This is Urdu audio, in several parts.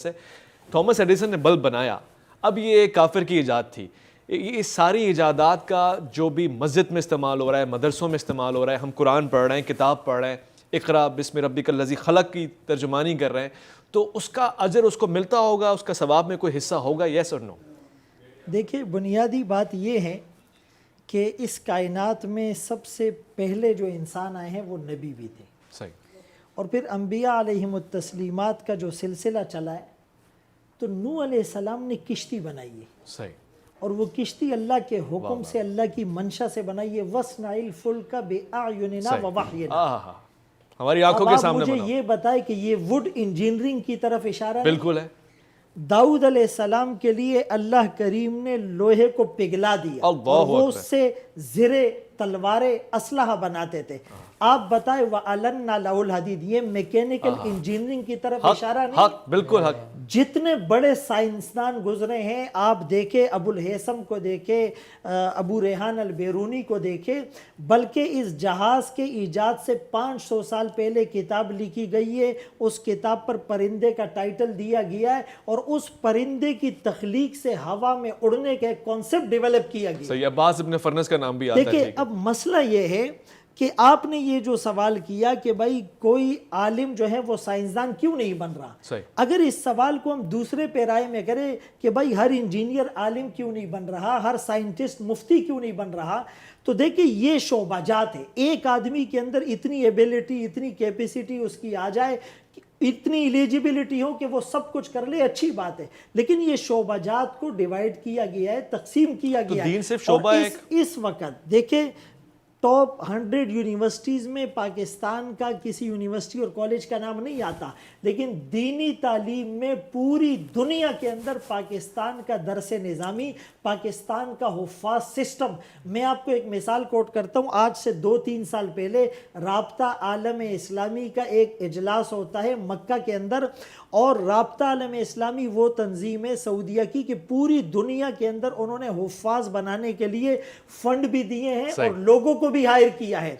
سے تھامس ایڈیسن نے بلب بنایا، اب یہ ایک کافر کی ایجاد تھی۔ یہ ساری ایجادات کا جو بھی مسجد میں استعمال ہو رہا ہے، مدرسوں میں استعمال ہو رہا ہے، ہم قرآن پڑھ رہے ہیں، کتاب پڑھ رہے ہیں، اقرا بسم ربک الذی خلق کی ترجمانی کر رہے ہیں، تو اس کا اجر اس کو ملتا ہوگا، اس کا ثواب میں کوئی حصہ ہوگا، یس اور نو؟ دیکھیں، بنیادی بات یہ ہے کہ اس کائنات میں سب سے پہلے جو انسان آئے ہیں وہ نبی بھی تھے، صحیح، اور پھر انبیاء علیہم التسلیمات کا جو سلسلہ چلا ہے تو نوح علیہ السلام نے کشتی بنائی ہے، صحیح، اور وہ کشتی اللہ کے حکم سے، اللہ کی منشا سے بنائی ہے۔ وَاصْنَعِ الْفُلْكَ بِأَعْيُنِنَا وَوَحْيِنَا۔ ہماری آنکھوں اب کے آپ سامنے مجھے بناؤ۔ یہ بتائیں کہ یہ ووڈ انجینئرنگ کی طرف اشارہ نہیں؟ بالکل ہے۔ داؤد علیہ السلام کے لیے اللہ کریم نے لوہے کو پگھلا دیا اور وہ اس سے زرے، تلواریں، اسلحہ بناتے تھے۔ آپ بتائیں وَأَلَنَّا لَهُ الْحَدِيدِ، یہ میکینیکل انجینئرنگ کی طرف اشارہ نہیں؟ حق، بالکل حق۔ جتنے بڑے سائنسدان گزرے ہیں، آپ دیکھیں ابو الہیثم کو دیکھیں، ابو ریحان البیرونی کو دیکھیں، بلکہ اس جہاز کے ایجاد سے 500 سال پہلے کتاب لکھی گئی ہے، اس کتاب پر پرندے کا ٹائٹل دیا گیا ہے، اور اس پرندے کی تخلیق سے ہوا میں اڑنے کا ایک کانسیپٹ ڈیولپ کیا گیا۔ صحیح، عباس ابن فرنس کا نام بھی آتا ہے۔ دیکھیں، اب مسئلہ یہ ہے کہ آپ نے یہ جو سوال کیا کہ بھائی کوئی عالم جو ہے وہ سائنسدان کیوں نہیں بن رہا، صحیح، اگر اس سوال کو ہم دوسرے پیرائے میں کریں کہ بھائی ہر انجینئر عالم کیوں نہیں بن رہا، ہر سائنٹسٹ مفتی کیوں نہیں بن رہا، تو دیکھیں یہ شعبہ جات ہے۔ ایک آدمی کے اندر اتنی ایبیلٹی، اتنی کیپیسٹی اس کی آ جائے، اتنی ایلیجیبلٹی ہو کہ وہ سب کچھ کر لے، اچھی بات ہے، لیکن یہ شعبہ جات کو ڈیوائیڈ کیا گیا ہے، تقسیم کیا گیا ہے۔ دین صرف شعبہ اور اس وقت دیکھیں ٹاپ 100 یونیورسٹیز میں پاکستان کا کسی یونیورسٹی اور کالج کا نام نہیں آتا، لیکن دینی تعلیم میں پوری دنیا کے اندر پاکستان کا درس نظامی، پاکستان کا حفاظ سسٹم۔ میں آپ کو ایک مثال کوٹ کرتا ہوں، آج سے 2-3 سال پہلے رابطہ عالم اسلامی کا ایک اجلاس ہوتا ہے مکہ کے اندر، اور رابطہ عالم اسلامی وہ تنظیم ہے سعودیہ کی کہ پوری دنیا کے اندر انہوں نے حفاظ بنانے کے لیے فنڈ بھی دیے ہیں اور لوگوں کو بھی ہائر کیا ہے،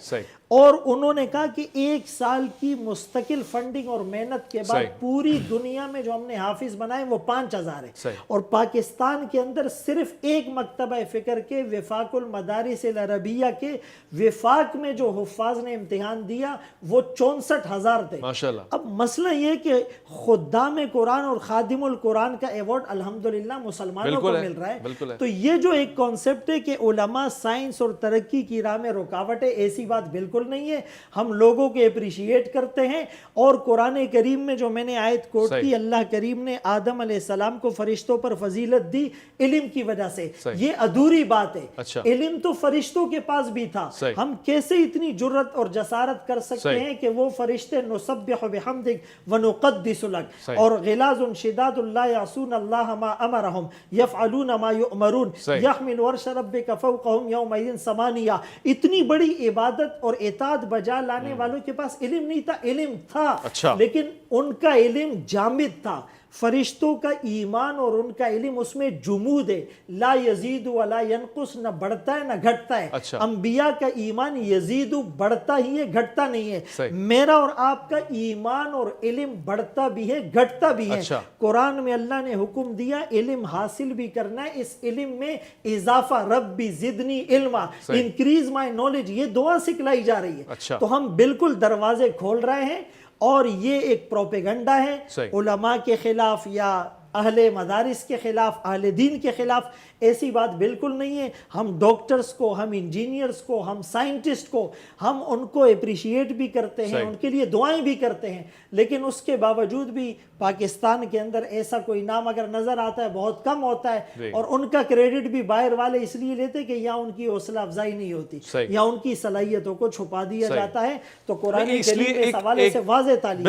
اور انہوں نے کہا کہ 1 سال کی مستقل فنڈنگ اور محنت کے بعد پوری دنیا میں جو ہم نے حافظ بنائے وہ 5000 ہے، اور پاکستان کے اندر صرف ایک مکتبہ فکر کے وفاق المدارس العربیہ کے وفاق میں جو حفاظ نے امتحان دیا وہ 64,000 تھے۔ اب مسئلہ یہ کہ خدام قرآن اور خادم القرآن کا ایوارڈ الحمدللہ مسلمانوں کو مل رہا ہے، تو یہ جو ایک کانسیپٹ ہے کہ علماء سائنس اور ترقی کی راہ میں رکاوٹ ہے، ایسی بات بالکل نہیں ہے۔ ہم لوگوں کے اپریشیٹ کرتے ہیں، اور قرآن کریم میں جو میں نے آیت کوٹ کی، اللہ کریم نے آدم علیہ السلام کو فرشتوں پر فضیلت دی علم کی وجہ سے، یہ ادھوری بات ہے، علم تو فرشتوں کے پاس بھی تھا، ہم کیسے اتنی جرت اور جسارت کر سکتے ہیں کہ وہ فرشتے نسبح بحمدک ونقدس لک، اور غلاظ شداد لا یعصون اللہ ما امرہم یفعلون ما یؤمرون یحمل عرش ربک فوقہم یومئذ ثمانیہ، اتنی بڑی عبادت اور اطاعت بجا لانے والوں کے پاس علم نہیں تھا، علم تھا لیکن ان کا علم جامد تھا۔ فرشتوں کا ایمان اور ان کا علم اس میں جمود ہے، لا یزید ولا ینقص، نہ بڑھتا ہے نہ گھٹتا ہے۔ انبیاء کا ایمان یزید بڑھتا ہی ہے، گھٹتا نہیں ہے۔ میرا اور آپ کا ایمان اور علم بڑھتا بھی ہے، گھٹتا بھی ہے۔ قرآن میں اللہ نے حکم دیا علم حاصل بھی کرنا ہے، اس علم میں اضافہ، ربی زدنی علما، انکریز مائی نالج، یہ دعا سکھلائی جا رہی ہے۔ تو ہم بالکل دروازے کھول رہے ہیں، اور یہ ایک پروپیگنڈا ہے علماء کے خلاف یا اہل مدارس کے خلاف، اہل دین کے خلاف، ایسی بات بالکل نہیں ہے۔ ہم ڈاکٹرز کو، ہم انجینئرز کو، ہم سائنٹسٹ کو، ہم ان کو اپریشیٹ بھی کرتے ہیں، ان کے لیے دعائیں بھی کرتے ہیں، لیکن اس کے باوجود بھی پاکستان کے اندر ایسا کوئی نام اگر نظر آتا ہے بہت کم ہوتا ہے، اور ان کا کریڈٹ بھی باہر والے اس لیے لیتے کہ یا ان کی حوصلہ افزائی نہیں ہوتی یا ان کی صلاحیتوں کو چھپا دیا جاتا ہے۔ تو قرآن کریم اس حوالے سے واضح تعلیم